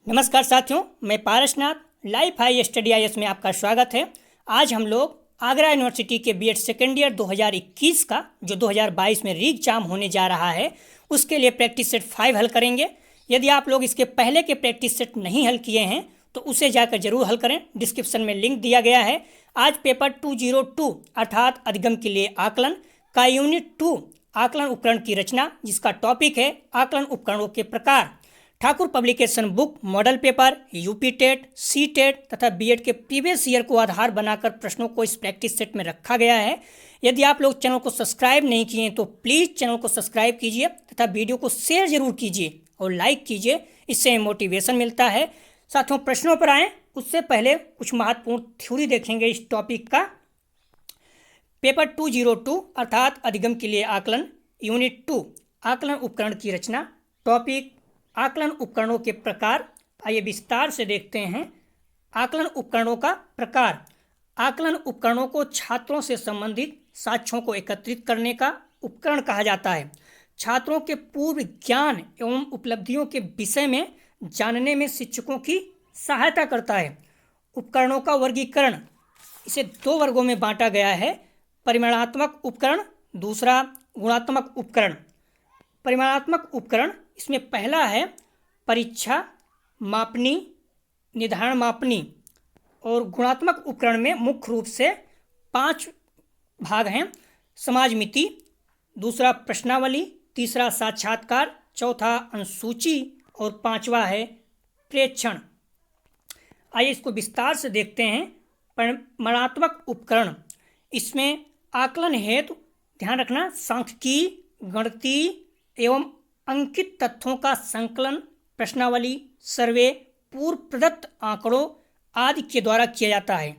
नमस्कार साथियों, मैं Parasnath life high study IAS में आपका स्वागत है। आज हम लोग आगरा यूनिवर्सिटी के बीएड सेकेंड ईयर 2021 का जो 2022 में री एग्जाम होने जा रहा है उसके लिए प्रैक्टिस सेट 5 हल करेंगे। यदि आप लोग इसके पहले के प्रैक्टिस सेट नहीं हल किए हैं तो उसे जाकर जरूर हल करें, डिस्क्रिप्शन में लिंक दिया गया है। आज पेपर 202 अर्थात अधिगम के लिए आकलन का यूनिट 2 आकलन उपकरण की रचना, जिसका टॉपिक है आकलन उपकरणों के प्रकार। Thakur publication book model paper, UP TET, C TET तथा बीएड के प्रीवियस ईयर को आधार बनाकर प्रश्नों को इस प्रैक्टिस सेट में रखा गया है। यदि आप लोग चैनल को सब्सक्राइब नहीं किए तो प्लीज़ चैनल को सब्सक्राइब कीजिए तथा वीडियो को शेयर जरूर कीजिए और लाइक कीजिए, इससे मोटिवेशन मिलता है। साथियों, प्रश्नों पर आएँ उससे पहले कुछ महत्वपूर्ण थ्योरी देखेंगे इस टॉपिक का। पेपर 202 अर्थात अधिगम के लिए आकलन यूनिट 2 आकलन उपकरण की रचना, टॉपिक आकलन उपकरणों के प्रकार। आइए विस्तार से देखते हैं। आकलन उपकरणों का प्रकार। आकलन उपकरणों को छात्रों से संबंधित साक्ष्यों को एकत्रित करने का उपकरण कहा जाता है। छात्रों के पूर्व ज्ञान एवं उपलब्धियों के विषय में जानने में शिक्षकों की सहायता करता है। उपकरणों का वर्गीकरण, इसे 2 वर्गों में बांटा गया है, परिमाणात्मक उपकरण, दूसरा गुणात्मक उपकरण। परिमाणात्मक उपकरण, इसमें पहला है परीक्षा मापनी, निर्धारण मापनी। और गुणात्मक उपकरण में मुख्य रूप से 5 भाग हैं। समाजमिति, दूसरा प्रश्नावली, तीसरा साक्षात्कार, चौथा अनुसूची और 5वां है प्रेक्षण। आइए इसको विस्तार से देखते हैं। परिमाणात्मक उपकरण, इसमें आकलन हेतु ध्यान रखना सांख्यिकीय, गणितीय एवं अंकित तथ्यों का संकलन, प्रश्नावली, सर्वे, पूर्व प्रदत्त आंकड़ों आदि के द्वारा किया जाता है।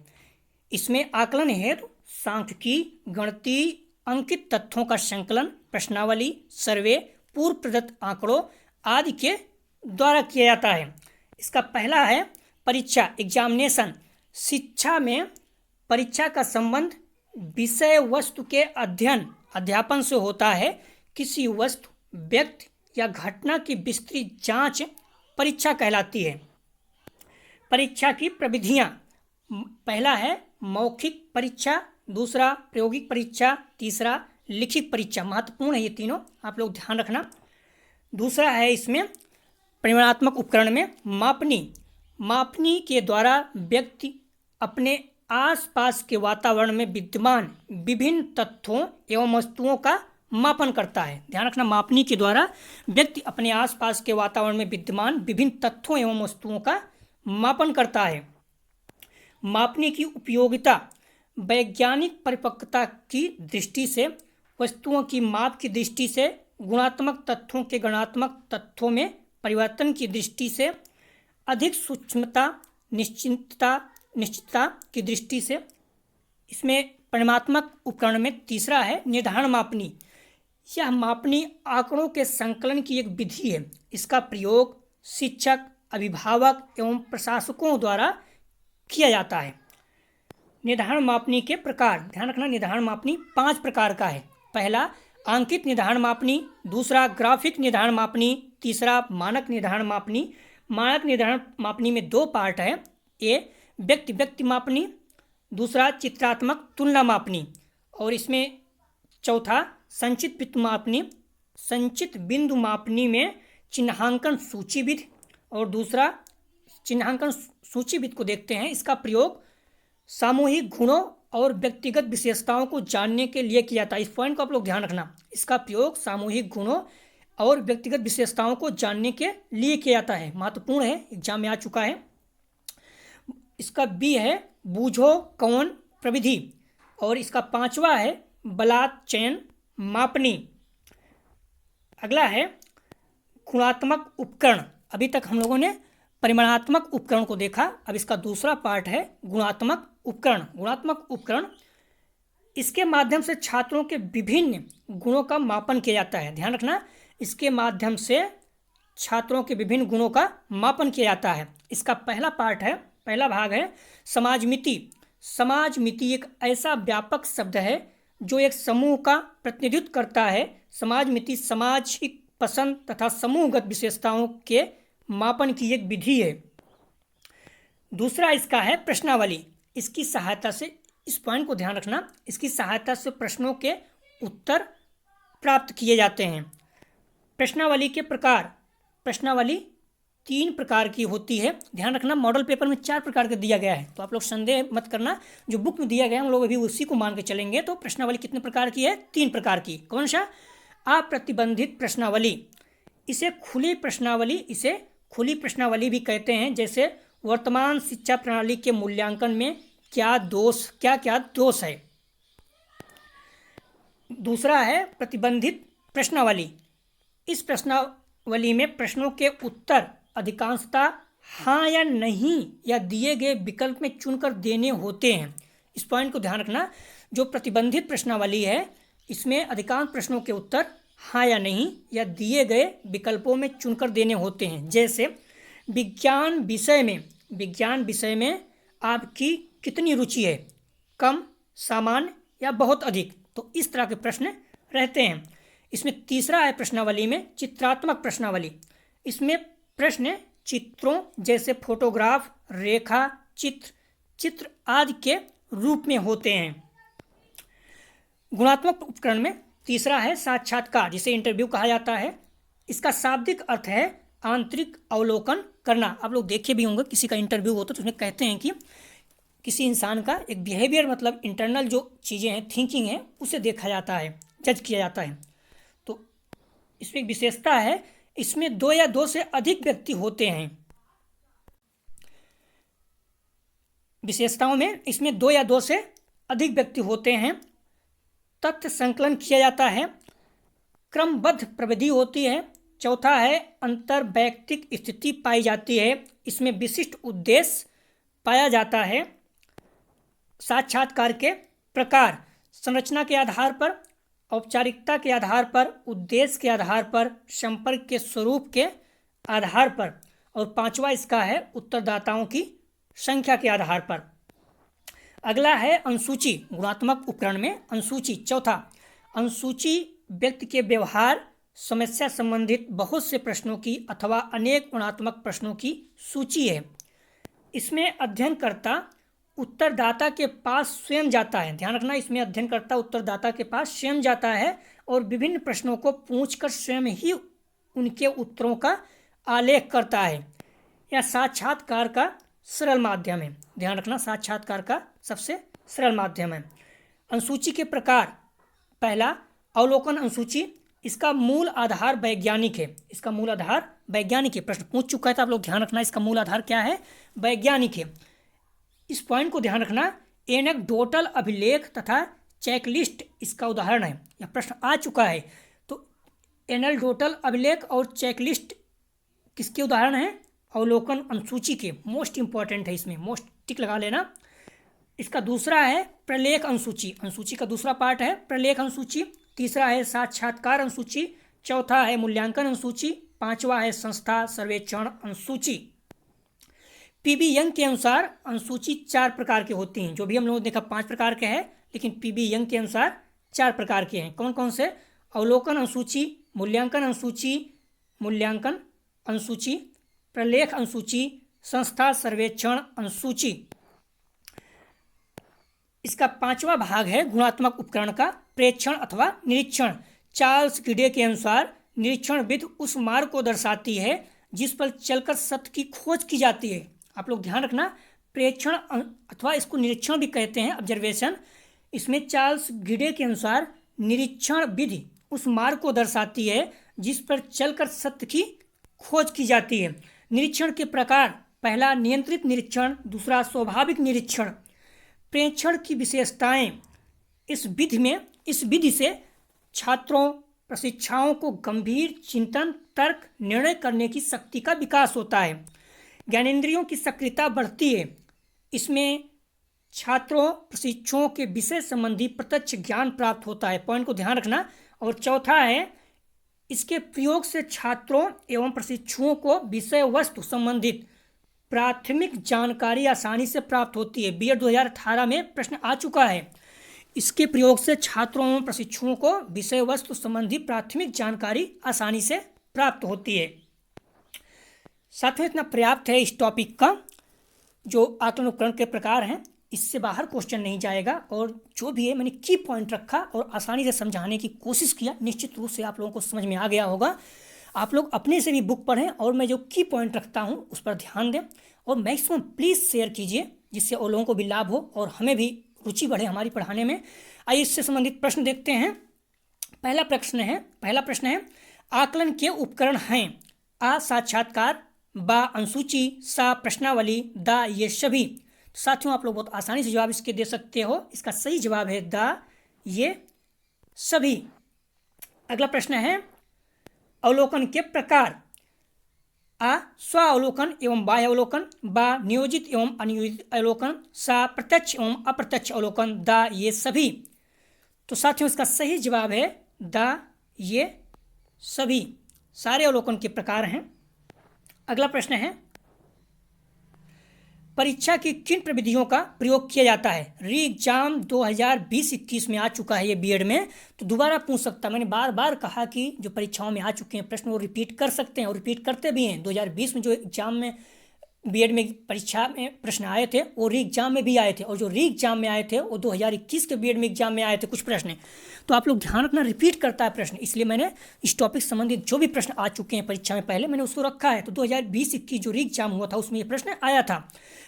इसमें आकलन हेतु सांख्यिकीय, गणितीय, अंकित तथ्यों का संकलन, प्रश्नावली, सर्वे, पूर्व प्रदत्त आंकड़ों आदि के द्वारा किया जाता है। इसका पहला है परीक्षा, एग्जामिनेशन। शिक्षा में परीक्षा का संबंध विषय वस्तु के अध्ययन अध्यापन से होता है। किसी वस्तु, व्यक्ति या घटना की विस्तृत जांच परीक्षा कहलाती है। परीक्षा की प्रविधियां, पहला है मौखिक परीक्षा, दूसरा प्रायोगिक परीक्षा, तीसरा लिखित परीक्षा। महत्वपूर्ण है ये तीनों, आप लोग ध्यान रखना। दूसरा है इसमें परिमाणात्मक उपकरण में मापनी। मापनी के द्वारा व्यक्ति अपने आसपास के वातावरण में विद्यमान विभिन्न तथ्यों एवं वस्तुओं का मापन करता है। ध्यान रखना, मापनी के द्वारा व्यक्ति अपने आसपास के वातावरण में विद्यमान विभिन्न तथ्यों एवं वस्तुओं का मापन करता है। मापनी की उपयोगिता वैज्ञानिक परिपक्वता की दृष्टि से, वस्तुओं की माप की दृष्टि से, गुणात्मक तथ्यों के गणात्मक तथ्यों में परिवर्तन की दृष्टि से, अधिक सूक्ष्मता, निश्चितता की दृष्टि से। इसमें परिमाणात्मक उपकरण में तीसरा है निर्धारण मापनी। यह मापनी आंकड़ों के संकलन की एक विधि है। इसका प्रयोग शिक्षक, अभिभावक एवं प्रशासकों द्वारा किया जाता है। निर्धारण मापनी के प्रकार, ध्यान रखना, निर्धारण मापनी 5 प्रकार का है। पहला अंकित निर्धारण मापनी, दूसरा ग्राफिक निर्धारण मापनी, तीसरा मानक निर्धारण मापनी। मानक निर्धारण मापनी में 2 पार्ट है। ए व्यक्ति मापनी, दूसरा चित्रात्मक तुलना मापनी, और इसमें चौथा संचित बिंदु मापनी। संचित बिंदु मापनी में चिन्हांकन सूचीविधि, और दूसरा चिन्हांकन सूचीविधि को देखते हैं। इसका प्रयोग सामूहिक गुणों और व्यक्तिगत विशेषताओं को जानने के लिए किया जाता है। इस पॉइंट को आप लोग ध्यान रखना। इसका प्रयोग सामूहिक गुणों और व्यक्तिगत विशेषताओं को जानने के लिए किया जाता है। महत्वपूर्ण है, एग्जाम में आ चुका है। इसका बी है बूझो कौन प्रविधि, और इसका 5वां है बलात् चयन मापनी। अगला है गुणात्मक उपकरण। अभी तक हम लोगों ने परिमाणात्मक उपकरण को देखा, अब इसका दूसरा पार्ट है गुणात्मक उपकरण। गुणात्मक उपकरण, इसके माध्यम से छात्रों के विभिन्न गुणों का मापन किया जाता है। ध्यान रखना, इसके माध्यम से छात्रों के विभिन्न गुणों का मापन किया जाता है। इसका पहला भाग है समाजमिति। समाजमिति एक ऐसा व्यापक शब्द है जो एक समूह का प्रतिनिधित्व करता है। समाजमिति सामाजिक पसंद तथा समूहगत विशेषताओं के मापन की एक विधि है। दूसरा इसका है प्रश्नावली। इसकी सहायता से, इस पॉइंट को ध्यान रखना, इसकी सहायता से प्रश्नों के उत्तर प्राप्त किए जाते हैं। प्रश्नावली के प्रकार, प्रश्नावली 3 प्रकार की होती है। ध्यान रखना, मॉडल पेपर में 4 प्रकार का दिया गया है, तो आप लोग संदेह मत करना, जो बुक में दिया गया है हम लोग अभी उसी को मान के चलेंगे। तो प्रश्नावली कितने प्रकार की है? 3 प्रकार की। कौन सा? अप्रतिबंधित प्रश्नावली, इसे खुली प्रश्नावली, इसे खुली प्रश्नावली भी कहते हैं। जैसे वर्तमान शिक्षा प्रणाली के मूल्यांकन में क्या क्या दोष है। दूसरा है प्रतिबंधित प्रश्नावली। इस प्रश्नावली में प्रश्नों के उत्तर अधिकांशतः हाँ या नहीं या दिए गए विकल्प में चुनकर देने होते हैं। इस पॉइंट को ध्यान रखना, जो प्रतिबंधित प्रश्नावली है इसमें अधिकांश प्रश्नों के उत्तर हाँ या नहीं या दिए गए विकल्पों में चुनकर देने होते हैं। जैसे विज्ञान विषय में आपकी कितनी रुचि है? कम, सामान्य या बहुत अधिक। तो इस तरह के प्रश्न रहते हैं। इसमें तीसरा है प्रश्नावली में चित्रात्मक प्रश्नावली। इसमें प्रश्न चित्रों जैसे फोटोग्राफ, रेखा चित्र आदि के रूप में होते हैं। गुणात्मक उपकरण में तीसरा है साक्षात्कार, जिसे इंटरव्यू कहा जाता है। इसका शाब्दिक अर्थ है आंतरिक अवलोकन करना। आप लोग देखे भी होंगे, किसी का इंटरव्यू होता है तो उसमें कहते हैं कि किसी इंसान का एक बिहेवियर, मतलब इंटरनल जो चीज़ें हैं, थिंकिंग है, उसे देखा जाता है, जज किया जाता है। तो इसमें एक विशेषता है, इसमें 2 या 2 से अधिक व्यक्ति होते हैं। विशेषताओं में इसमें 2 या 2 से अधिक व्यक्ति होते हैं। तथ्य संकलन किया जाता है। क्रमबद्ध प्रविधि होती है। चौथा है अंतर्वैयक्तिक स्थिति पाई जाती है। इसमें विशिष्ट उद्देश्य पाया जाता है। साक्षात्कार के प्रकार संरचना के आधार पर, औपचारिकता के आधार पर, उद्देश्य के आधार पर, संपर्क के स्वरूप के आधार पर, और पांचवा इसका है उत्तरदाताओं की संख्या के आधार पर। अगला है अनुसूची। गुणात्मक उपकरण में अनुसूची। चौथा, अनुसूची व्यक्ति के व्यवहार, समस्या संबंधित बहुत से प्रश्नों की अथवा अनेक गुणात्मक प्रश्नों की सूची है। इसमें अध्ययनकर्ता उत्तरदाता के पास स्वयं जाता है। ध्यान रखना, इसमें अध्ययनकर्ता उत्तरदाता के पास स्वयं जाता है और विभिन्न प्रश्नों को पूछकर स्वयं ही उनके उत्तरों का आलेख करता है। यह साक्षात्कार का सरल माध्यम है। ध्यान रखना, साक्षात्कार का सबसे सरल माध्यम है। अनुसूची के प्रकार, पहला अवलोकन अनुसूची। इसका मूल आधार वैज्ञानिक है। इसका मूल आधार वैज्ञानिक है। प्रश्न पूछ चुका है तो आप लोग ध्यान रखना, इसका मूल आधार क्या है? वैज्ञानिक है। इस पॉइंट को ध्यान रखना, एनेक्डोटल अभिलेख तथा चेकलिस्ट इसका उदाहरण है। यह प्रश्न आ चुका है। तो एनेक्डोटल अभिलेख और चेकलिस्ट किसके उदाहरण हैं? अवलोकन अनुसूची के। मोस्ट इंपॉर्टेंट है, इसमें मोस्ट टिक लगा लेना। इसका दूसरा है प्रलेख अनुसूची। अनुसूची का दूसरा पार्ट है प्रलेख अनुसूची। तीसरा है साक्षात्कार अनुसूची। चौथा है मूल्यांकन अनुसूची। पांचवा है संस्था सर्वेक्षण अनुसूची। पीबी यंग के अनुसार अनुसूची 4 प्रकार की होती हैं। जो भी हम लोगों ने देखा 5 प्रकार के हैं, लेकिन पीबी यंग के अनुसार 4 प्रकार के हैं। कौन कौन से? अवलोकन अनुसूची, मूल्यांकन अनुसूची, प्रलेख अनुसूची, संस्था सर्वेक्षण अनुसूची। इसका 5वां भाग है गुणात्मक उपकरण का प्रेक्षण अथवा निरीक्षण। चार्ल्स गिडे के अनुसार निरीक्षण विधि उस मार्ग को दर्शाती है जिस पर चलकर सत्य की खोज की जाती है। आप लोग ध्यान रखना, प्रेक्षण अथवा इसको निरीक्षण भी कहते हैं, ऑब्जर्वेशन। इसमें चार्ल्स गिडे के अनुसार निरीक्षण विधि उस मार्ग को दर्शाती है जिस पर चलकर सत्य की खोज की जाती है। निरीक्षण के प्रकार, पहला नियंत्रित निरीक्षण, दूसरा स्वाभाविक निरीक्षण। प्रेक्षण की विशेषताएं, इस विधि से छात्रों प्रशिक्षाओं को गंभीर चिंतन, तर्क, निर्णय करने की शक्ति का विकास होता है। ज्ञानेंद्रियों की सक्रियता बढ़ती है। इसमें छात्रों प्रशिक्षुओं के विषय संबंधी प्रत्यक्ष ज्ञान प्राप्त होता है। पॉइंट को ध्यान रखना। और चौथा है इसके प्रयोग से छात्रों एवं प्रशिक्षुओं को विषय वस्तु संबंधित प्राथमिक जानकारी आसानी से प्राप्त होती है। बीएड 2018 में प्रश्न आ चुका है। इसके प्रयोग से छात्रों एवं प्रशिक्षुओं को विषय वस्तु संबंधी प्राथमिक जानकारी आसानी से प्राप्त होती है। साथियों इतना पर्याप्त है इस टॉपिक का। जो आकलन उपकरण के प्रकार हैं इससे बाहर क्वेश्चन नहीं जाएगा, और जो भी है मैंने की पॉइंट रखा और आसानी से समझाने की कोशिश किया। निश्चित रूप से आप लोगों को समझ में आ गया होगा। आप लोग अपने से भी बुक पढ़ें और मैं जो की पॉइंट रखता हूँ उस पर ध्यान दें, और मैक्सिमम प्लीज़ शेयर कीजिए जिससे और लोगों को भी लाभ हो और हमें भी रुचि बढ़े हमारी पढ़ाने में। आइए इससे संबंधित प्रश्न देखते हैं। पहला प्रश्न है आकलन के उपकरण हैं आ साक्षात्कार, बा अनुसूची, सा प्रश्नावली, दा ये सभी। तो साथियों आप लोग बहुत आसानी से जवाब इसके दे सकते हो। इसका सही जवाब है दा ये सभी। अगला प्रश्न है अवलोकन के प्रकार। आ स्वावलोकन एवं बाह्य अवलोकन, बा नियोजित एवं अनियोजित अवलोकन, सा प्रत्यक्ष एवं अप्रत्यक्ष अवलोकन, दा ये सभी। तो साथियों इसका सही जवाब है दा ये सभी। सारे अवलोकन के प्रकार हैं। अगला प्रश्न है परीक्षा की किन प्रविधियों का प्रयोग किया जाता है। री एग्जाम 2020-21 में आ चुका है ये बीएड में, तो दोबारा पूछ सकता। मैंने बार बार कहा कि जो परीक्षाओं में आ चुके हैं प्रश्न वो रिपीट कर सकते हैं और रिपीट करते भी हैं। 2020 में जो एग्जाम में बीएड में परीक्षा में प्रश्न आए थे वो री एग्जाम में भी आए थे, और जो री एग्जाम में आए थे वो 2021 के बीएड में एग्जाम में आए थे कुछ प्रश्न। तो आप लोग ध्यान रखना, रिपीट करता है प्रश्न, इसलिए मैंने इस टॉपिक संबंधित जो भी प्रश्न आ चुके हैं परीक्षा में पहले मैंने उसको रखा है। तो 2020-21 जो री एग्जाम हुआ था उसमें ये प्रश्न आया था।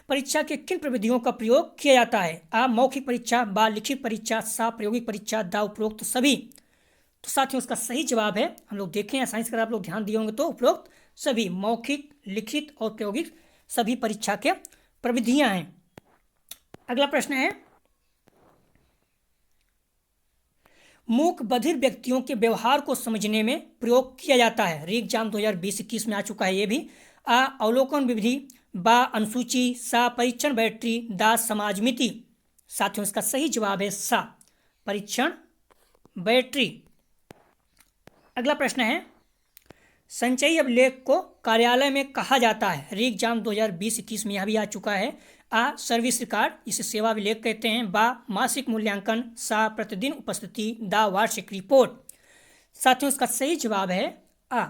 परीक्षा के किन प्रविधियों का प्रयोग किया जाता है। आ मौखिक परीक्षा, बा लिखित परीक्षा, सा प्रायोगिक परीक्षा, दा उपरोक्त सभी। तो साथियों उसका सही जवाब है, हम लोग देखें साइंस का आप लोग ध्यान दिए होंगे तो उपरोक्त सभी, मौखिक, लिखित और प्रायोगिक सभी परीक्षा के प्रविधियां हैं। अगला प्रश्न है मूक बधिर व्यक्तियों के व्यवहार को समझने में प्रयोग किया जाता है। री एग्जाम 2020-21 में आ चुका है ये भी। आ अवलोकन विधि, बा अनुसूची, सा परीक्षण बैटरी, दा समाजमिति। साथियों इसका सही जवाब है सा परीक्षण बैटरी। अगला प्रश्न है संचयी अभिलेख को कार्यालय में कहा जाता है। री एग्जाम 2020-21 में यह भी आ चुका है। आ सर्विस रिकॉर्ड, इसे सेवा अभिलेख कहते हैं, बा मासिक मूल्यांकन, सा प्रतिदिन उपस्थिति, दा वार्षिक रिपोर्ट। साथियों इसका सही जवाब है आ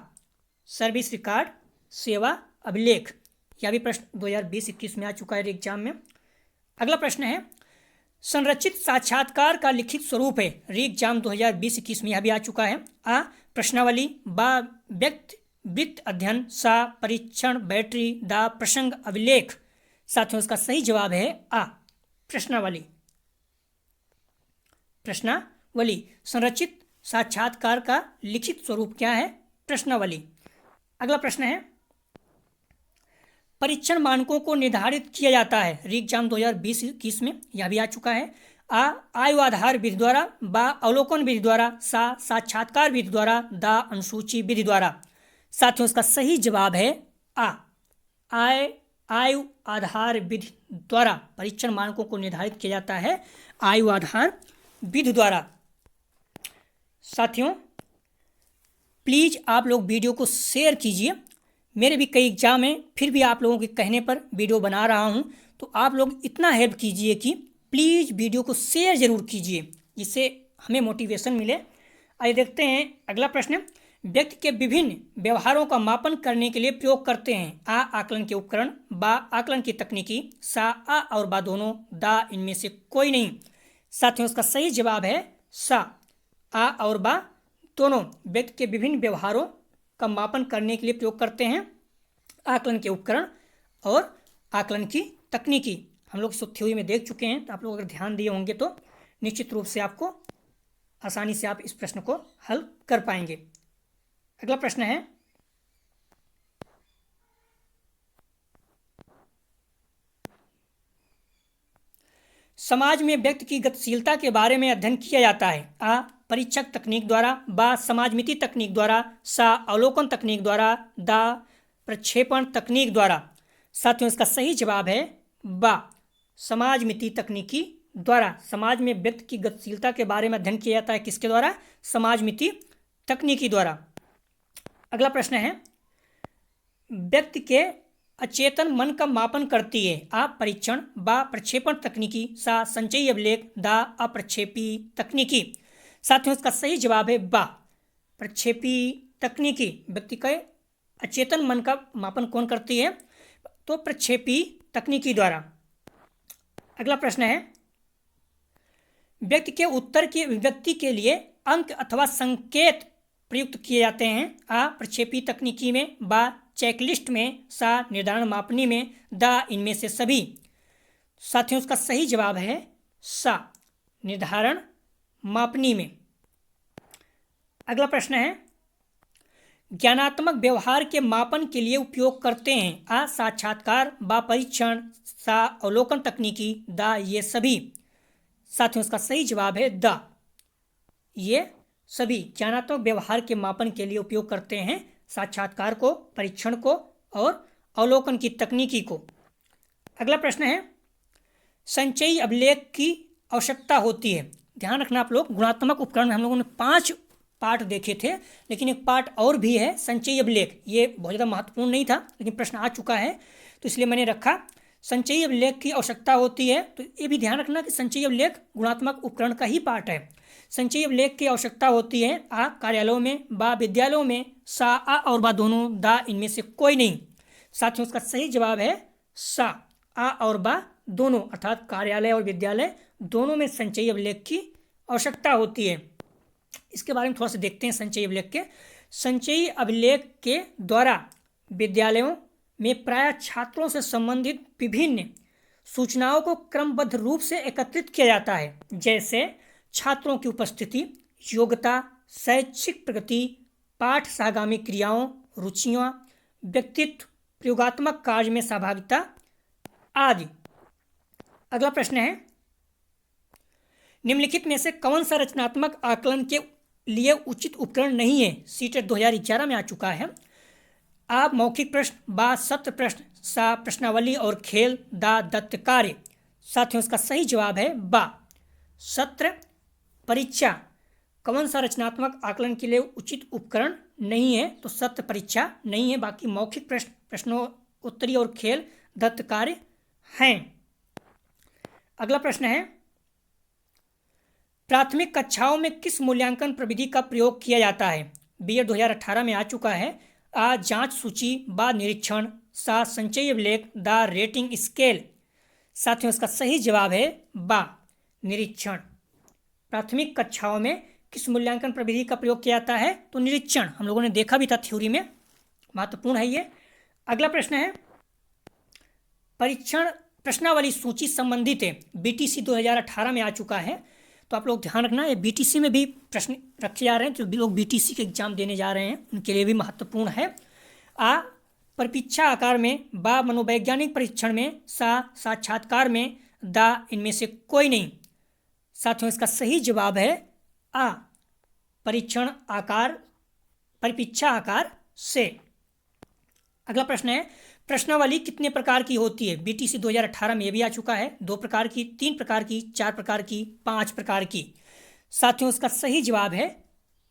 सर्विस रिकॉर्ड सेवा अभिलेख। यह भी प्रश्न 2020-21 में आ चुका है री एग्जाम में। अगला प्रश्न है संरचित साक्षात्कार का लिखित स्वरूप है। री एग्जाम 2020-21 में यह भी आ चुका है। आ प्रश्नावली, बा वृत्त अध्ययन, सा परीक्षण बैटरी, दा प्रसंग अभिलेख। साथियों इसका सही जवाब है आ प्रश्नावली। संरचित साक्षात्कार का लिखित स्वरूप क्या है? प्रश्नावली। अगला प्रश्न है परीक्षण मानकों को निर्धारित किया जाता है। री एग्जाम 2020-21 में यह भी आ चुका है। आ आयु आधार विधि द्वारा, बा अवलोकन विधि द्वारा, सा साक्षात्कार विधि द्वारा, दा अनुसूची विधि द्वारा। साथियों इसका सही जवाब है आ आयु आधार विधि द्वारा परीक्षण मानकों को निर्धारित किया जाता है आयु आधार विधि द्वारा। साथियों प्लीज़ आप लोग वीडियो को शेयर कीजिए। मेरे भी कई एग्जाम हैं, फिर भी आप लोगों के कहने पर वीडियो बना रहा हूं, तो आप लोग इतना हेल्प कीजिए कि प्लीज़ वीडियो को शेयर ज़रूर कीजिए, जिससे हमें मोटिवेशन मिले। आइए देखते हैं अगला प्रश्न। व्यक्ति के विभिन्न व्यवहारों का मापन करने के लिए प्रयोग करते हैं। आ आकलन के उपकरण, बा आकलन की तकनीकी, सा आ और बा दोनों, दा इनमें से कोई नहीं। साथियों इसका सही जवाब है सा आ और बा दोनों व्यक्ति के विभिन्न व्यवहारों का मापन करने के लिए प्रयोग करते हैं आकलन के उपकरण और आकलन की तकनीकी। हम लोग इसको थ्योरी में देख चुके हैं, तो आप लोग अगर ध्यान दिए होंगे तो निश्चित रूप से आपको आसानी से आप इस प्रश्न को हल कर पाएंगे। अगला प्रश्न है समाज में व्यक्ति की गतिशीलता के बारे में अध्ययन किया जाता है। आ परीक्षक तकनीक द्वारा, बा समाजमिति तकनीक द्वारा, सा अवलोकन तकनीक द्वारा, दा प्रक्षेपण तकनीक द्वारा। साथियों इसका सही जवाब है बा समाजमिति तकनीकी द्वारा। समाज में व्यक्ति की गतिशीलता के बारे में अध्ययन किया जाता है किसके द्वारा? समाजमिति तकनीकी द्वारा। अगला प्रश्न है व्यक्ति के अचेतन मन का मापन करती है। आ परीक्षण, बा प्रक्षेपण तकनीकी, सा संचयी अभिलेख, दा अप्रक्षेपी तकनीकी। साथियों इसका सही जवाब है बा प्रक्षेपी तकनीकी। व्यक्ति के अचेतन मन का मापन कौन करती है? तो प्रक्षेपी तकनीकी द्वारा। अगला प्रश्न है, व्यक्ति के उत्तर की अभिव्यक्ति के लिए अंक अथवा संकेत प्रयुक्त किए जाते हैं। आ प्रक्षेपी तकनीकी में, बा चेकलिस्ट में, सा निर्धारण मापनी में, दा इनमें से सभी। साथियों उसका सही जवाब है सा निर्धारण मापनी में। अगला प्रश्न है, ज्ञानात्मक व्यवहार के मापन के लिए उपयोग करते हैं। आ साक्षात्कार, बा परीक्षण, सा अवलोकन तकनीकी, दा ये सभी। साथियों इसका सही जवाब है दा ये सभी। ज्ञानात्मक व्यवहार के मापन के लिए उपयोग करते हैं साक्षात्कार को, परीक्षण को और अवलोकन की तकनीकी को। अगला प्रश्न है, संचयी अभिलेख की आवश्यकता होती है। ध्यान रखना आप लोग, गुणात्मक उपकरण में हम लोगों ने 5 पार्ट देखे थे, लेकिन एक पार्ट और भी है संचयी अभिलेख। ये बहुत ज़्यादा महत्वपूर्ण नहीं था, लेकिन प्रश्न आ चुका है तो इसलिए मैंने रखा। संचयी अभिलेख की आवश्यकता होती है, तो ये भी ध्यान रखना कि संचयी अभिलेख गुणात्मक उपकरण का ही पार्ट है। संचयी अभिलेख की आवश्यकता होती है। आ कार्यालयों में, बा विद्यालयों में, सा आ और बा दोनों, दा इनमें से कोई नहीं। साथियों उसका सही जवाब है सा आ और बा दोनों, अर्थात कार्यालय और विद्यालय दोनों में संचयी अभिलेख की आवश्यकता होती है। इसके बारे में थोड़ा सा देखते हैं संचयी अभिलेख के। संचयी अभिलेख के द्वारा विद्यालयों में प्रायः छात्रों से संबंधित विभिन्न सूचनाओं को क्रमबद्ध रूप से एकत्रित किया जाता है, जैसे छात्रों की उपस्थिति, योग्यता, शैक्षिक प्रगति, पाठ सहगामी क्रियाओं, रुचियाँ, व्यक्तित्व, प्रयोगात्मक कार्य में सहभागिता आदि। अगला प्रश्न है, निम्नलिखित में से कौन सा रचनात्मक आकलन के लिए उचित उपकरण नहीं है? सीटेट 2011 में आ चुका है। आ मौखिक प्रश्न, बा सत्र प्रश्न, सा प्रश्नावली और खेल, दा दत्त कार्य। साथियों इसका सही जवाब है बा सत्र परीक्षा। कौन सा रचनात्मक आकलन के लिए उचित उपकरण नहीं है? तो सत्र परीक्षा नहीं है, बाकी मौखिक प्रश्न, प्रश्नोत्तरी और खेल, दत्त कार्य हैं। अगला प्रश्न है, प्राथमिक कक्षाओं में किस मूल्यांकन प्रविधि का प्रयोग किया जाता है? बीएड 2018 में आ चुका है। आ जांच सूची, बा निरीक्षण, सा संचयी अभिलेख, दा रेटिंग स्केल। साथियों इसका सही जवाब है बा निरीक्षण। प्राथमिक कक्षाओं में किस मूल्यांकन प्रविधि का प्रयोग किया जाता है? तो निरीक्षण। हम लोगों ने देखा भी था थ्योरी में, महत्वपूर्ण है ये। अगला प्रश्न है, परीक्षण प्रश्नावली सूची संबंधित है। बीटीसी 2018 में आ चुका है, तो आप लोग ध्यान रखना, ये बीटीसी में भी प्रश्न रखे जा रहे हैं। जो भी लोग बीटीसी के एग्जाम देने जा रहे हैं उनके लिए भी महत्वपूर्ण है। आ परीक्षा आकार में, बा मनोवैज्ञानिक परीक्षण में, सा साक्षात्कार में, दा इनमें से कोई नहीं। साथियों इसका सही जवाब है आ परीक्षण आकार, परीक्षा आकार से। अगला प्रश्न है, प्रश्नावली कितने प्रकार की होती है? बीटीसी 2018 में ये भी आ चुका है। 2 प्रकार की, 3 प्रकार की, 4 प्रकार की, 5 प्रकार की। साथियों इसका सही जवाब है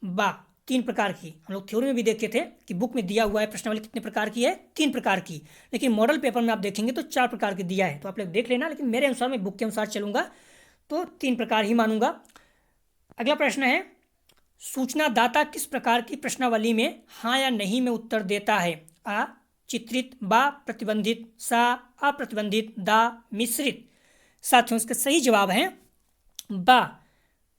बा 3 प्रकार की। हम लोग थ्योरी में भी देखे थे कि बुक में दिया हुआ है प्रश्नावली कितने प्रकार की है, 3 प्रकार की, लेकिन मॉडल पेपर में आप देखेंगे तो 4 प्रकार की दिया है। तो आप लोग देख लेना, लेकिन मेरे अनुसार, मैं बुक के अनुसार चलूंगा तो 3 प्रकार ही मानूंगा। अगला प्रश्न है, सूचनादाता किस प्रकार की प्रश्नावली में हाँ या नहीं में उत्तर देता है? आ चित्रित, बा प्रतिबंधित, सा अप्रतिबंधित, दा मिश्रित। साथियों इसका सही जवाब है बा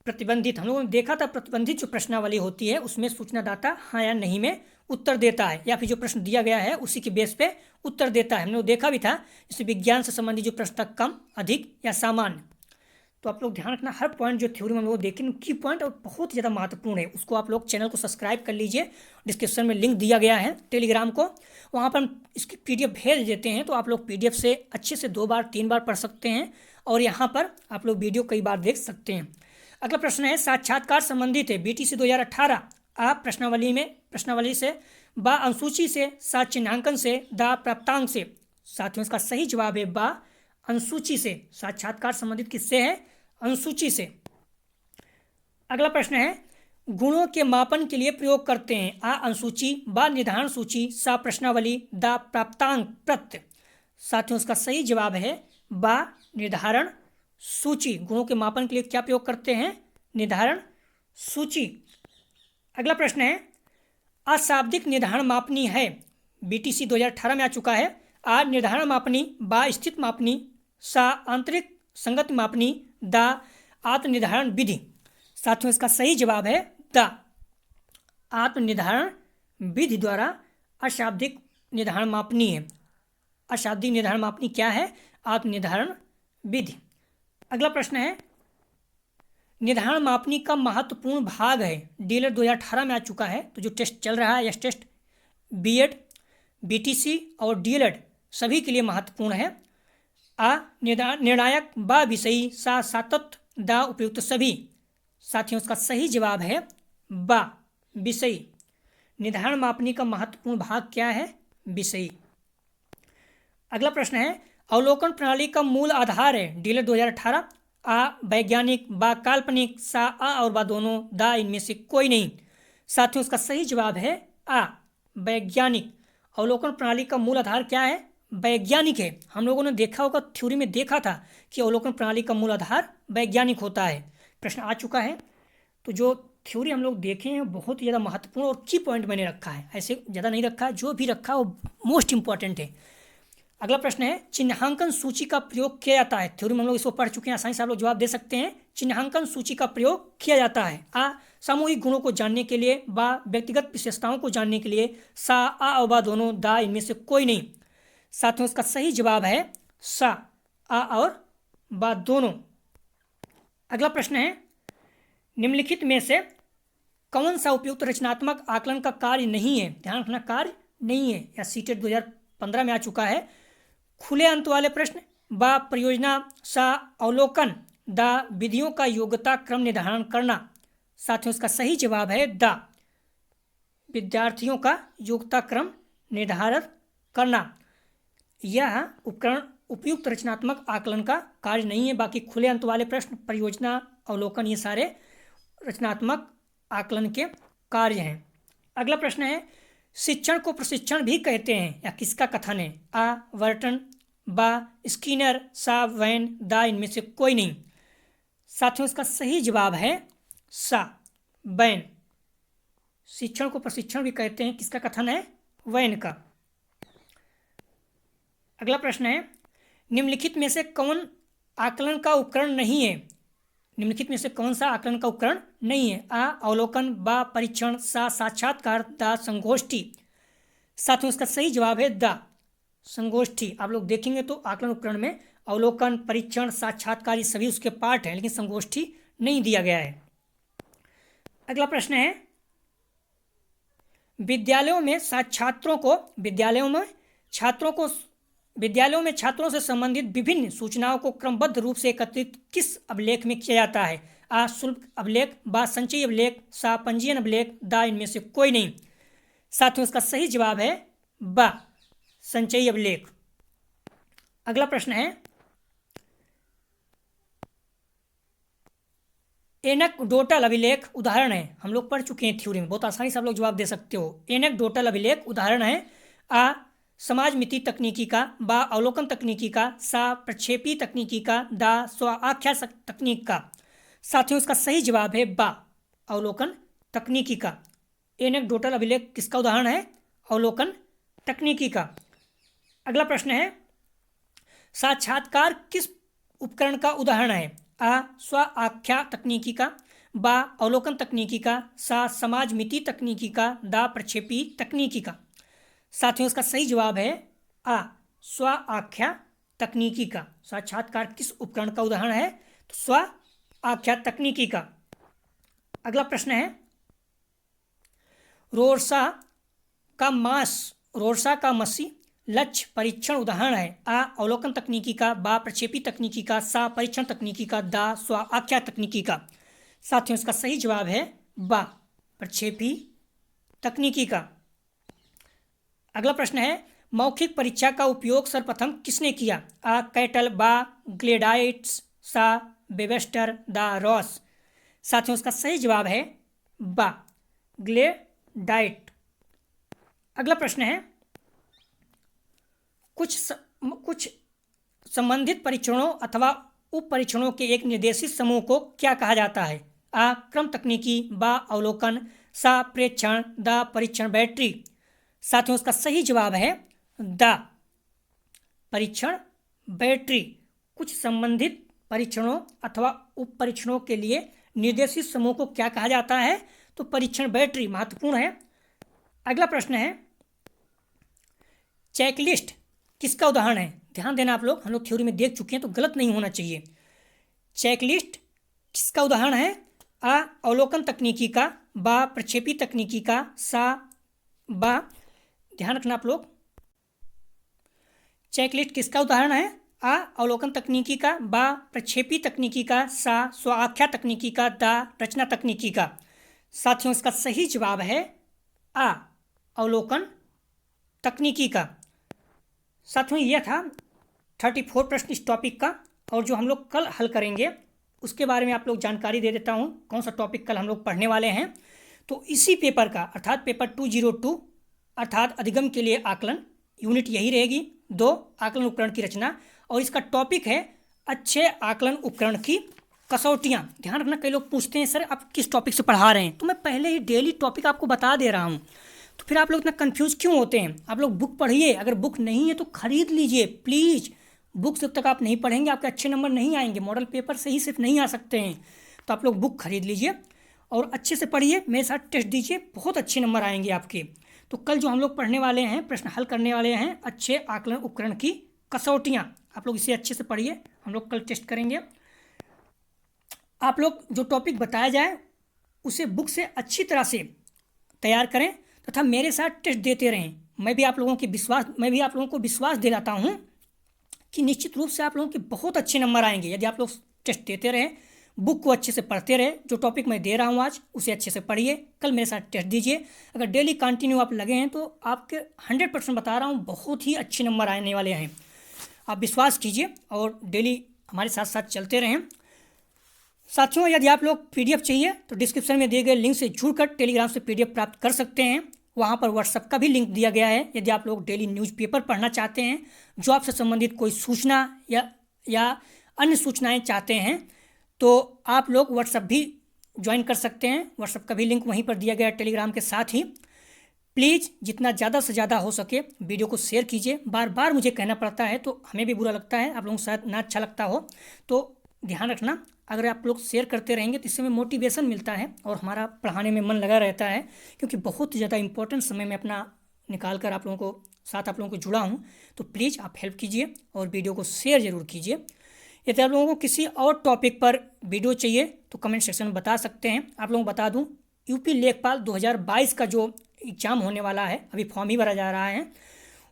प्रतिबंधित। हम लोगों ने देखा था प्रतिबंधित जो प्रश्नावली होती है उसमें सूचनादाता हाँ या नहीं में उत्तर देता है, या फिर जो प्रश्न दिया गया है उसी के बेस पे उत्तर देता है। हमने देखा भी था, जैसे विज्ञान से संबंधित जो प्रश्न था कम, अधिक या सामान्य। तो आप लोग ध्यान रखना, हर पॉइंट जो थ्योरी में हम लोग देखेंगे की पॉइंट और बहुत ज़्यादा महत्वपूर्ण है, उसको आप लोग चैनल को सब्सक्राइब कर लीजिए। डिस्क्रिप्शन में लिंक दिया गया है टेलीग्राम को, वहाँ पर हम इसकी पीडीएफ भेज देते हैं, तो आप लोग पीडीएफ से अच्छे से 2 बार 3 बार पढ़ सकते हैं, और यहाँ पर आप लोग वीडियो कई बार देख सकते हैं। अगला प्रश्न है, साक्षात्कार संबंधित है। बीटीसी 2018 आ प्रश्नावली में, प्रश्नावली से, बा अनुसूची से, सा चिन्हांकन से, दा प्राप्तांक से। साथियों इसका सही जवाब है बा अनुसूची से। साक्षात्कार संबंधित किससे है? अनुसूची से। अगला प्रश्न है, गुणों के मापन के लिए प्रयोग करते हैं। आ अनुसूची, बा निर्धारण सूची, सा प्रश्नावली, दा प्राप्तांक प्रत्य। साथियों इसका सही जवाब है बा निर्धारण सूची। गुणों के मापन के लिए क्या प्रयोग करते हैं? निर्धारण सूची। अगला प्रश्न है, अशाब्दिक निर्धारण मापनी है। BTC 2018 में आ चुका है। आ निर्धारण मापनी, बा स्थित मापनी, सा आंतरिक संगत मापनी, दा आत्मनिर्धारण विधि। साथियों इसका सही जवाब है द आत्मनिर्धारण विधि द्वारा अशाब्दिक निर्धारण मापनी है। अशाब्दिक निर्धारण मापनी क्या है? आत्मनिर्धारण विधि। अगला प्रश्न है, निर्धारण मापनी का महत्वपूर्ण भाग है। डीएलएड 2018 में आ चुका है, तो जो टेस्ट चल रहा है यह टेस्ट बीएड, बीटीसी और डीएलएड सभी के लिए महत्वपूर्ण है। आ निर्णायक, बा विषयी, सा सातत्य, दा उपयुक्त सभी। साथियों इसका सही जवाब है बा विषयी। निर्धारण मापनी का महत्वपूर्ण भाग क्या है? विषयी। अगला प्रश्न है, अवलोकन प्रणाली का मूल आधार है। डीएलएड 2018। आ वैज्ञानिक, बा काल्पनिक, सा आ और बा दोनों, दा इनमें से कोई नहीं। साथियों इसका सही जवाब है आ वैज्ञानिक। अवलोकन प्रणाली का मूल आधार क्या है? वैज्ञानिक है। हम लोगों ने देखा होगा, थ्योरी में देखा था कि अवलोकन प्रणाली का मूल आधार वैज्ञानिक होता है। प्रश्न आ चुका है। तो जो थ्योरी हम लोग देखे हैं बहुत ही ज़्यादा महत्वपूर्ण और की पॉइंट मैंने रखा है, ऐसे ज़्यादा नहीं रखा है, जो भी रखा है वो मोस्ट इंपॉर्टेंट है। अगला प्रश्न है, चिन्हांकन सूची का प्रयोग किया जाता है। थ्योरी में हम लोग इसको पढ़ चुके हैं, आसानी से आप लोग जवाब दे सकते हैं। चिन्हांकन सूची का प्रयोग किया जाता है। आ सामूहिक गुणों को जानने के लिए, बा व्यक्तिगत विशेषताओं को जानने के लिए, सा आ और बा दोनों, दा इनमें से कोई नहीं। साथियों इसका सही जवाब है सा आ और बा दोनों। अगला प्रश्न है, निम्नलिखित में से कौन सा उपयुक्त रचनात्मक आकलन का कार्य नहीं है? ध्यान रखना, कार्य नहीं है। या सीटेट 2015 में आ चुका है। खुले अंत वाले प्रश्न, बा परियोजना, सा अवलोकन, दा विधियों का योग्यता क्रम निर्धारण करना। साथियों इसका सही जवाब है दा विद्यार्थियों का योग्यता क्रम निर्धारण करना। यह उपकरण उपयुक्त रचनात्मक आकलन का कार्य नहीं है। बाकी खुले अंत वाले प्रश्न, परियोजना, अवलोकन, ये सारे रचनात्मक आकलन के कार्य हैं। अगला प्रश्न है, शिक्षण को प्रशिक्षण भी कहते हैं, या किसका कथन है? आ वर्टन, बा स्किनर, सा वैन, दा इनमें से कोई नहीं। साथियों इसका सही जवाब है सा वैन। शिक्षण को प्रशिक्षण भी कहते हैं, किसका कथन है? वैन का। अगला प्रश्न है, निम्नलिखित में से कौन आकलन का उपकरण नहीं है? निम्नलिखित में से कौन सा आकलन का उपकरण नहीं है? आ अवलोकन, बा परीक्षण, सा साक्षात्कार, दा संगोष्ठी। साथियों इसका सही जवाब है दा संगोष्ठी। आप लोग देखेंगे तो आकलन उपकरण में अवलोकन, परीक्षण, साक्षात्कार ये सभी उसके पार्ट हैं, लेकिन संगोष्ठी नहीं दिया गया है। अगला प्रश्न है, विद्यालयों में छात्रों से संबंधित विभिन्न सूचनाओं को क्रमबद्ध रूप से एकत्रित किस अभिलेख में किया जाता है? आ शुल्क अभिलेख, बा संचयी अभिलेख, सा पंजीयन अभिलेख, दा इनमें से कोई नहीं। साथियों इसका सही जवाब है बा संचयी अभिलेख। अगला प्रश्न है, एनेक्डोटल अभिलेख उदाहरण है। हम लोग पढ़ चुके हैं थ्योरी में, बहुत आसानी से आप लोग जवाब दे सकते हो। एनेक्डोटल अभिलेख उदाहरण है। आ समाज मिति तकनीकी का, बा अवलोकन तकनीकी का, सा प्रक्षेपी तकनीकी का, दा स्व आख्या तकनीक का। साथियों इसका सही जवाब है बा अवलोकन तकनीकी का। एनेक्डोटल अभिलेख किसका उदाहरण है? अवलोकन तकनीकी का। अगला प्रश्न है, साक्षात्कार किस उपकरण का उदाहरण है? आ स्व आख्या तकनीकी का, बा अवलोकन तकनीकी का, सा समाज मिति तकनीकी का, दा प्रक्षेपी तकनीकी का। साथियों इसका सही जवाब है आ स्व आख्या तकनीकी का। साक्षात्कार किस उपकरण का उदाहरण है? तो स्व आख्या तकनीकी का। अगला प्रश्न है, रोरसा का मसी लक्ष्य परीक्षण उदाहरण है। आ अवलोकन तकनीकी का, बा प्रक्षेपी तकनीकी का, सा परीक्षण तकनीकी का, दा स्व आख्या तकनीकी का। साथियों इसका सही जवाब है बा प्रक्षेपी तकनीकी का। अगला प्रश्न है, मौखिक परीक्षा का उपयोग सर्वप्रथम किसने किया? आ कैटल, बा ग्लेडाइट्स, सा वेबस्टर, दा रॉस। साथियों इसका सही जवाब है बा ग्लेडाइट। अगला प्रश्न है, कुछ संबंधित परीक्षणों अथवा उप परीक्षणों के एक निर्देशित समूह को क्या कहा जाता है? आ क्रम तकनीकी, बा अवलोकन, सा प्रेक्षण, दा परीक्षण बैटरी। साथियों इसका सही जवाब है द। परीक्षण बैटरी। कुछ संबंधित परीक्षणों अथवा उप परीक्षणों के लिए निर्देशित समूह को क्या कहा जाता है? तो परीक्षण बैटरी महत्वपूर्ण है। अगला प्रश्न है, चेकलिस्ट किसका उदाहरण है? ध्यान देना आप लोग, हम लोग थ्योरी में देख चुके हैं तो गलत नहीं होना चाहिए। चेकलिस्ट किसका उदाहरण है? अ अवलोकन तकनीकी का, ब प्रक्षेपी तकनीकी का, सा ब। ध्यान रखना आप लोग, चेकलिस्ट किसका उदाहरण है? अ अवलोकन तकनीकी का, ब प्रक्षेपी तकनीकी का, सा स्वाख्या तकनीकी का, द रचना तकनीकी का। साथियों इसका सही जवाब है अ अवलोकन तकनीकी का। साथियों यह था 34 प्रश्न इस टॉपिक का, और जो हम लोग कल हल करेंगे उसके बारे में आप लोग जानकारी दे देता हूँ, कौन सा टॉपिक कल हम लोग पढ़ने वाले हैं। तो इसी पेपर का अर्थात पेपर 202 अर्थात अधिगम के लिए आकलन, यूनिट यही रहेगी 2 आकलन उपकरण की रचना, और इसका टॉपिक है अच्छे आकलन उपकरण की कसौटियाँ। ध्यान रखना, कई लोग पूछते हैं सर आप किस टॉपिक से पढ़ा रहे हैं, तो मैं पहले ही डेली टॉपिक आपको बता दे रहा हूँ, तो फिर आप लोग इतना कंफ्यूज क्यों होते हैं? आप लोग बुक पढ़िए, अगर बुक नहीं है तो खरीद लीजिए प्लीज़। बुक जब तक आप नहीं पढ़ेंगे आपके अच्छे नंबर नहीं आएंगे, मॉडल पेपर से ही सिर्फ नहीं आ सकते हैं। तो आप लोग बुक खरीद लीजिए और अच्छे से पढ़िए, मेरे साथ टेस्ट दीजिए, बहुत अच्छे नंबर आएंगे आपके। तो कल जो हम लोग पढ़ने वाले हैं, प्रश्न हल करने वाले हैं अच्छे आकलन उपकरण की कसौटियाँ, आप लोग इसे अच्छे से पढ़िए, हम लोग कल टेस्ट करेंगे। आप लोग जो टॉपिक बताया जाए उसे बुक से अच्छी तरह से तैयार करें तथा मेरे साथ टेस्ट देते रहें। मैं भी आप लोगों को विश्वास दिलाता हूँ कि निश्चित रूप से आप लोगों के बहुत अच्छे नंबर आएंगे यदि आप लोग टेस्ट देते रहें, बुक को अच्छे से पढ़ते रहे। जो टॉपिक मैं दे रहा हूँ आज उसे अच्छे से पढ़िए, कल मेरे साथ टेस्ट दीजिए। अगर डेली कंटिन्यू आप लगे हैं तो आपके 100% बता रहा हूँ बहुत ही अच्छे नंबर आने वाले हैं। आप विश्वास कीजिए और डेली हमारे साथ साथ चलते रहें। साथियों यदि आप लोग PDF चाहिए तो डिस्क्रिप्शन में दिए गए लिंक से जुड़कर टेलीग्राम से PDF प्राप्त कर सकते हैं। वहाँ पर व्हाट्सएप का भी लिंक दिया गया है। यदि आप लोग डेली न्यूज़पेपर पढ़ना चाहते हैं, जॉब से संबंधित कोई सूचना या अन्य सूचनाएं चाहते हैं, तो आप लोग व्हाट्सएप भी ज्वाइन कर सकते हैं। व्हाट्सएप का भी लिंक वहीं पर दिया गया है टेलीग्राम के साथ ही। प्लीज़ जितना ज़्यादा से ज़्यादा हो सके वीडियो को शेयर कीजिए। बार बार मुझे कहना पड़ता है तो हमें भी बुरा लगता है, आप लोगों को शायद ना अच्छा लगता हो, तो ध्यान रखना अगर आप लोग शेयर करते रहेंगे तो इससे हमें मोटिवेशन मिलता है और हमारा पढ़ाने में मन लगा रहता है, क्योंकि बहुत ज़्यादा इंपॉर्टेंट समय में अपना निकाल कर आप लोगों को साथ आप लोगों को जुड़ा हूँ। तो प्लीज़ आप हेल्प कीजिए और वीडियो को शेयर ज़रूर कीजिए। यदि आप लोगों को किसी और टॉपिक पर वीडियो चाहिए तो कमेंट सेक्शन में बता सकते हैं। आप लोगों को बता दूँ यूपी लेखपाल 2022 का जो एग्ज़ाम होने वाला है, अभी फॉर्म ही भरा जा रहा है,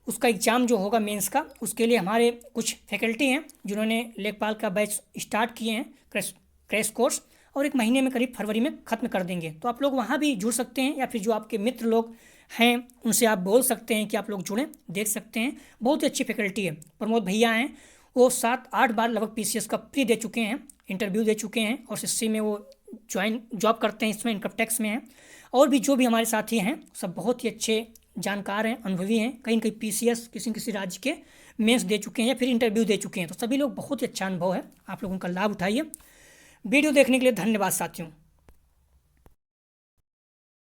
उसका एग्ज़ाम जो होगा मेंस का, उसके लिए हमारे कुछ फैकल्टी हैं जिन्होंने लेखपाल का बैच स्टार्ट किए हैं, क्रैश कोर्स, और 1 महीने में करीब फरवरी में ख़त्म कर देंगे। तो आप लोग वहाँ भी जुड़ सकते हैं, या फिर जो आपके मित्र लोग हैं उनसे आप बोल सकते हैं कि आप लोग जुड़ें, देख सकते हैं। बहुत ही अच्छी फैकल्टी है। प्रमोद भैया हैं, वो 7-8 बार लगभग PCS का प्री दे चुके हैं, इंटरव्यू दे चुके हैं, और SSC में वो जॉब करते हैं, इसमें इनकम टैक्स में हैं। और भी जो भी हमारे साथी हैं सब बहुत ही अच्छे जानकार हैं, अनुभवी हैं। कहीं कहीं PCS किसी राज्य के मेंस दे चुके हैं या फिर इंटरव्यू दे चुके हैं। तो सभी लोग बहुत ही अच्छा अनुभव है, आप लोगों का लाभ उठाइए। वीडियो देखने के लिए धन्यवाद साथियों।